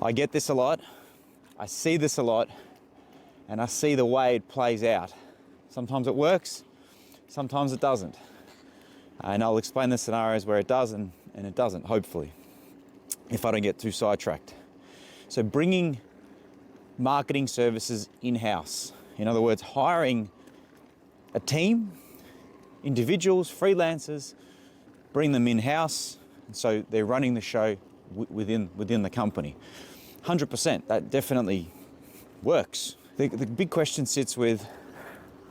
I get this a lot, I see this a lot, and I see the way it plays out. Sometimes it works, sometimes it doesn't. And I'll explain the scenarios where it does and it doesn't, hopefully, if I don't get too sidetracked. So bringing marketing services in-house. In other words, hiring a team, individuals, freelancers, bring them in-house, and so they're running the show within the company. 100%, that definitely works. The big question sits with,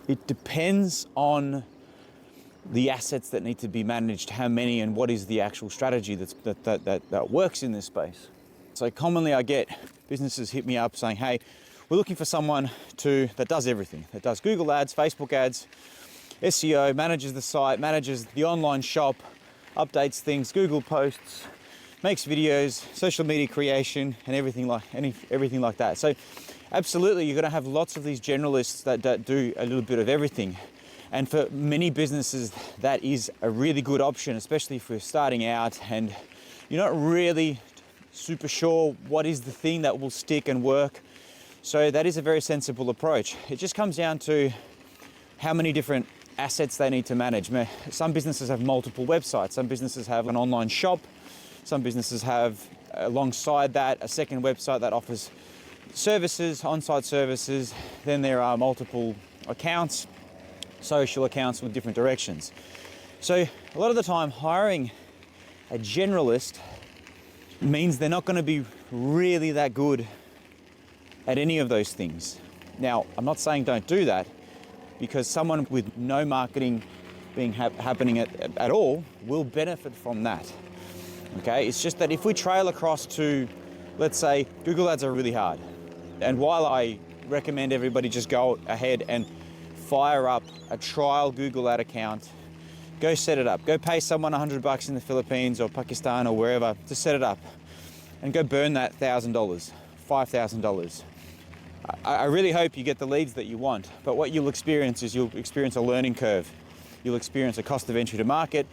it depends on the assets that need to be managed, how many, and what is the actual strategy that works in this space. So commonly I get businesses hit me up saying, hey, we're looking for someone that does everything, that does Google ads, Facebook ads, SEO, manages the site, manages the online shop, updates things, Google posts, makes videos, social media creation, and everything like that. So absolutely, you're going to have lots of these generalists that do a little bit of everything. And for many businesses, that is a really good option, especially if you're starting out and you're not really super sure what is the thing that will stick and work. So that is a very sensible approach. It just comes down to how many different assets they need to manage. Some businesses have multiple websites. Some businesses have an online shop. Some businesses have, alongside that, a second website that offers services, on-site services. Then there are multiple accounts, social accounts with different directions. So a lot of the time, hiring a generalist means they're not going to be really that good at any of those things. Now, I'm not saying don't do that, because someone with no marketing happening at all will benefit from that. Okay, it's just that if we trail across to, let's say, Google ads are really hard. And while I recommend everybody just go ahead and fire up a trial Google ad account, go set it up, go pay someone $100 in the Philippines or Pakistan or wherever to set it up, and go burn that $1,000, $5,000. I really hope you get the leads that you want, but what you'll experience is you'll experience a learning curve. You'll experience a cost of entry to market,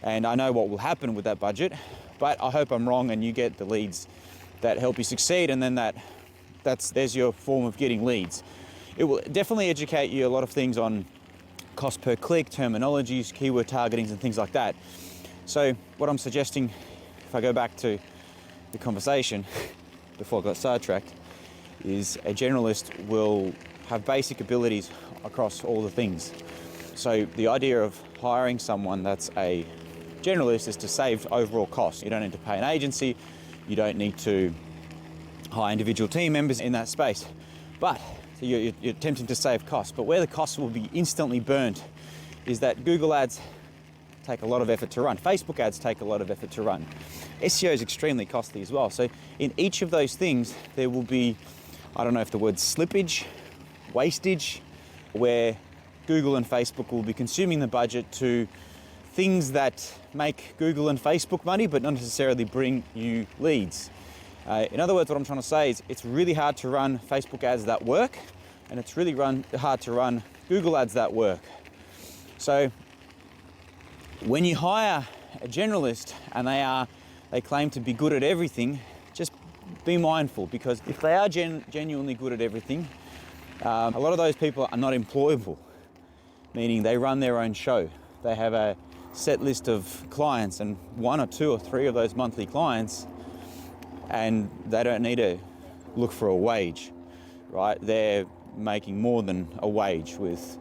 and I know what will happen with that budget, but I hope I'm wrong and you get the leads that help you succeed, and then there's your form of getting leads. It will definitely educate you a lot of things on cost per click, terminologies, keyword targetings, and things like that. So what I'm suggesting, if I go back to the conversation before I got sidetracked, is a generalist will have basic abilities across all the things. So the idea of hiring someone that's a generalist is to save overall costs. You don't need to pay an agency, you don't need to hire individual team members in that space. But so you're attempting to save costs, but where the costs will be instantly burnt is that Google ads take a lot of effort to run. Facebook ads take a lot of effort to run. SEO is extremely costly as well. So in each of those things, there will be, I don't know if the word slippage, wastage, where Google and Facebook will be consuming the budget to things that make Google and Facebook money, but not necessarily bring you leads. In other words, what I'm trying to say is it's really hard to run Facebook ads that work, and it's really hard to run Google ads that work. So when you hire a generalist and they claim to be good at everything, just be mindful, because if they are genuinely good at everything, a lot of those people are not employable, meaning they run their own show. They have a set list of clients, and 1 or 2 or 3 of those monthly clients, and they don't need to look for a wage, right? They're making more than a wage with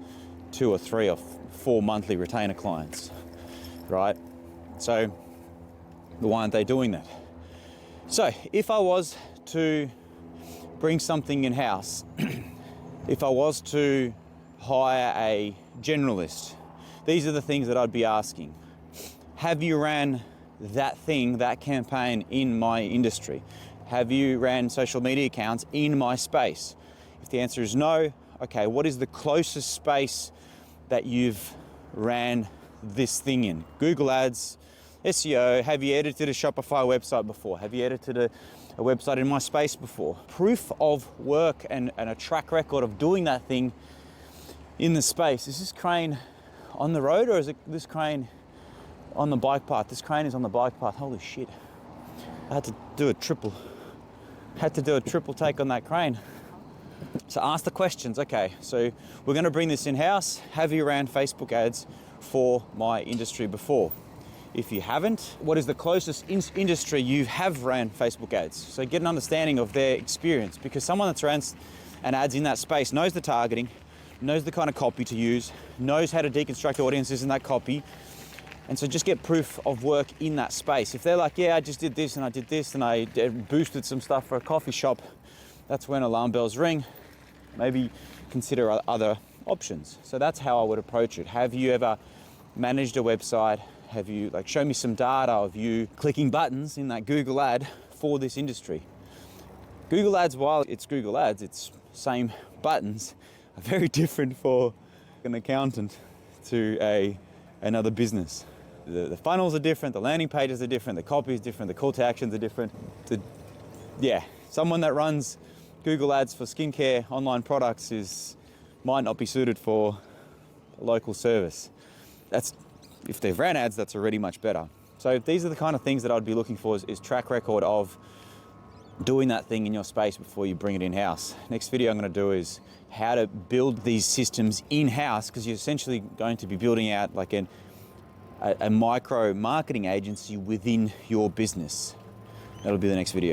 2 or 3 or 4 monthly retainer clients, right? So why aren't they doing that? So if I was to bring something in-house, if I was to hire a generalist, these are the things that I'd be asking. Have you ran that thing, that campaign in my industry? Have you ran social media accounts in my space? If the answer is no, okay, what is the closest space that you've ran this thing in? Google ads, SEO, have you edited a Shopify website before? Have you edited a website in my space before? Proof of work and a track record of doing that thing in the space. Is this crane on the road, or is this crane on the bike path? This crane is on the bike path. Holy shit. I had to do a triple Had to do a triple take on that crane. So ask the questions. Okay, so we're going to bring this in-house. Have you ran Facebook ads for my industry before? If you haven't, what is the closest industry you have ran Facebook ads? So get an understanding of their experience, because someone that's ran an ads in that space knows the targeting, knows the kind of copy to use, knows how to deconstruct audiences in that copy. And so just get proof of work in that space. If they're like, yeah, I just did this and I did this and I boosted some stuff for a coffee shop, that's when alarm bells ring. Maybe consider other options. So that's how I would approach it. Have you ever managed a website? Have you, like, show me some data of you clicking buttons in that Google ad for this industry? Google ads, while it's Google ads, it's same buttons, are very different for an accountant to another business. The funnels are different, the landing pages are different, the copy is different, the call to actions are different. Someone that runs Google ads for skincare online products might not be suited for a local service. If they've ran ads, that's already much better. So these are the kind of things that I'd be looking for is track record of doing that thing in your space before you bring it in-house. Next video I'm going to do is how to build these systems in-house, because you're essentially going to be building out like a micro marketing agency within your business. That'll be the next video.